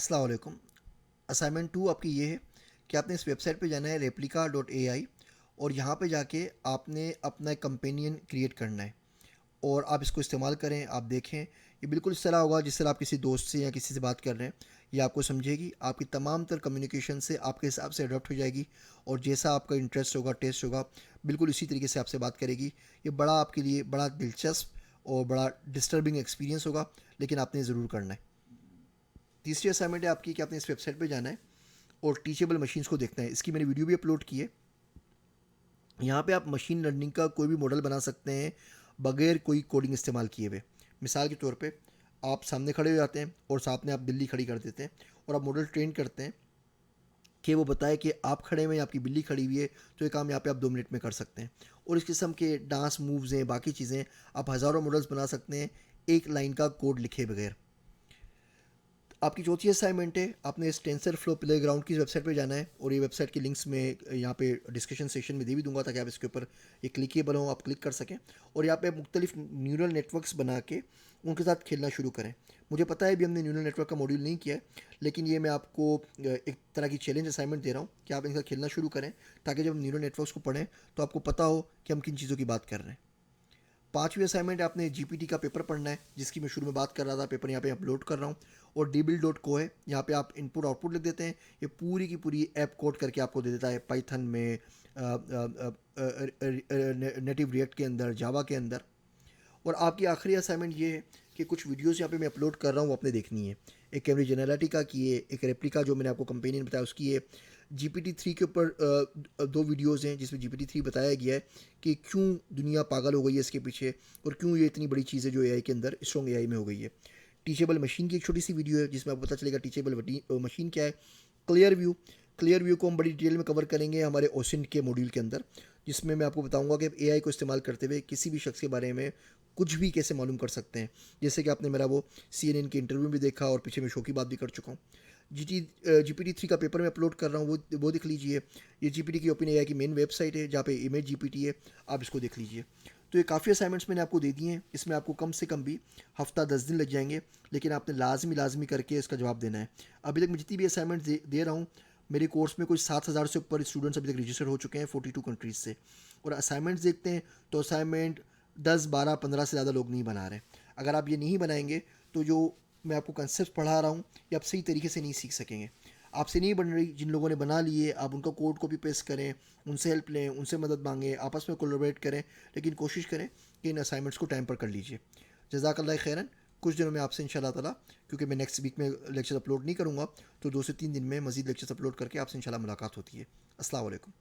अस्सलाम वालेकुम। असाइनमेंट 2 आपकी ये है कि आपने इस वेबसाइट पे जाना है replica.ai और यहाँ पे जाके आपने अपना एक कंपेनियन क्रिएट करना है और आप इसको इस्तेमाल करें, आप देखें। ये बिल्कुल इस तरह होगा जिस तरह आप किसी दोस्त से या किसी से बात कर रहे हैं। ये आपको समझेगी, आपकी तमाम तर कम्युनिकेशन से आपके हिसाब से अडॉप्ट हो जाएगी और जैसा आपका इंटरेस्ट होगा, टेस्ट होगा, बिल्कुल इसी तरीके से आपसे बात करेगी। ये बड़ा आपके लिए बड़ा दिलचस्प और बड़ा डिस्टर्बिंग एक्सपीरियंस होगा, लेकिन आपने ज़रूर करना है। तीसरी असाइनमेंट है आपकी कि आपने इस वेबसाइट पे जाना है और टीचेबल मशीन्स को देखना है। इसकी मैंने वीडियो भी अपलोड की है। यहाँ पे आप मशीन लर्निंग का कोई भी मॉडल बना सकते हैं बगैर कोई कोडिंग इस्तेमाल किए हुए। मिसाल के तौर पे आप सामने खड़े हो जाते हैं और साथ में आप बिल्ली खड़ी कर देते हैं और आप मॉडल ट्रेन करते हैं कि वो बताए कि आप खड़े हुए हैं, आपकी बिल्ली खड़ी हुई है। तो ये काम यहाँ पे आप 2 मिनट में कर सकते हैं। और इस किस्म के डांस मूव्स हैं, बाकी चीज़ें, आप हज़ारों मॉडल्स बना सकते हैं एक लाइन का कोड लिखे बगैर। आपकी चौथी असाइनमेंट है, आपने इस टेंसर फ्लो प्लेग्राउंड की वेबसाइट पे जाना है और ये वेबसाइट की लिंक्स में यहाँ पे डिस्कशन सेशन में दे भी दूंगा ताकि आप इसके ऊपर ये क्लिकेबल हो, आप क्लिक कर सकें और यहाँ पे मुख्तलिफ न्यूरल नेटवर्क्स बना के उनके साथ खेलना शुरू करें। मुझे पता है अभी हमने न्यूरल नेटवर्क का मॉड्यूल नहीं किया है, लेकिन ये मैं आपको एक तरह की चैलेंज असाइनमेंट दे रहा हूँ कि आप इनके साथ खेलना शुरू करें ताकि जब हम न्यूरल नेटवर्क्स को पढ़ें तो आपको पता हो कि हम किन चीज़ों की बात कर रहे हैं। पांचवी असाइनमेंट आपने जीपीटी का पेपर पढ़ना है, जिसकी मैं शुरू में बात कर रहा था। पेपर यहाँ पे अपलोड कर रहा हूँ और dbill.co है। यहाँ पे आप इनपुट आउटपुट लिख देते हैं, ये पूरी की पूरी ऐप कोड करके आपको दे देता है पाइथन में, नेटिव रिएक्ट के अंदर, जावा के अंदर। और आपकी आखिरी असाइनमेंट ये है कि कुछ वीडियोस यहाँ पे मैं अपलोड कर रहा हूँ, वो आपने देखनी है। एक कैम्ब्रिज एनालिटिका की है, एक रेप्लिका जो मैंने आपको कंपेनियन बताया उसकी है। GPT-3 के ऊपर दो वीडियोस हैं जिसमें GPT-3 बताया गया है कि क्यों दुनिया पागल हो गई है इसके पीछे और क्यों ये इतनी बड़ी चीज़ है जो एआई के अंदर स्ट्रॉन्ग एआई में हो गई है। टीचेबल मशीन की एक छोटी सी वीडियो है जिसमें आपको पता चलेगा टीचेबल मशीन क्या है। क्लियर व्यू, क्लियर व्यू को हम बड़ी डिटेल में कवर करेंगे हमारे ओसिन के मॉड्यूल के अंदर, जिसमें मैं आपको बताऊंगा कि एआई को इस्तेमाल करते हुए किसी भी शख्स के बारे में कुछ भी कैसे मालूम कर सकते हैं। जैसे कि आपने मेरा वो CNN के इंटरव्यू भी देखा और पीछे मैं शो की बात भी कर चुका हूँ। GPT-3 का पेपर मैं अपलोड कर रहा हूँ, वो देख लीजिए। ये GPT की ओपन एआई की मेन वेबसाइट है जहाँ पे इमेज GPT है, आप इसको देख लीजिए। तो ये काफ़ी असाइनमेंट्स मैंने आपको दे दिए हैं, इसमें आपको कम से कम भी हफ्ता 10 दिन लग जाएंगे, लेकिन आपने लाजमी करके इसका जवाब देना है। अभी तक मैं जितनी भी असाइनमेंट दे रहा हूँ, मेरे कोर्स में कुछ 7,000 से ऊपर स्टूडेंट्स अभी तक रजिस्टर हो चुके हैं 42 कंट्रीज़ से। और असाइनमेंट्स देखते हैं तो असाइनमेंट 10, 12, 15 से ज़्यादा लोग नहीं बना रहे। अगर आप ये नहीं बनाएंगे तो जो मैं आपको कंसेप्ट पढ़ा रहा हूँ ये आप सही तरीके से नहीं सीख सकेंगे। आपसे नहीं बन रही, जिन लोगों ने बना लिए आप उनका कोड कॉपी पेस्ट करें, उनसे हेल्प लें, उनसे मदद मांगें, आपस में कोलैबोरेट करें, लेकिन कोशिश करें कि इन असाइनमेंट्स को टाइम पर कर लीजिए। जज़ाकल्लाह खैरन। कुछ दिनों में आपसे इंशाल्लाह ताला, क्योंकि मैं नेक्स्ट वीक में लेक्चर अपलोड नहीं करूँगा, तो 2 से 3 दिन में मज़ीद लेक्चर्स अपलोड करके आपसे इंशाल्लाह मुलाकात होती है। अस्सलाम वालेकुम।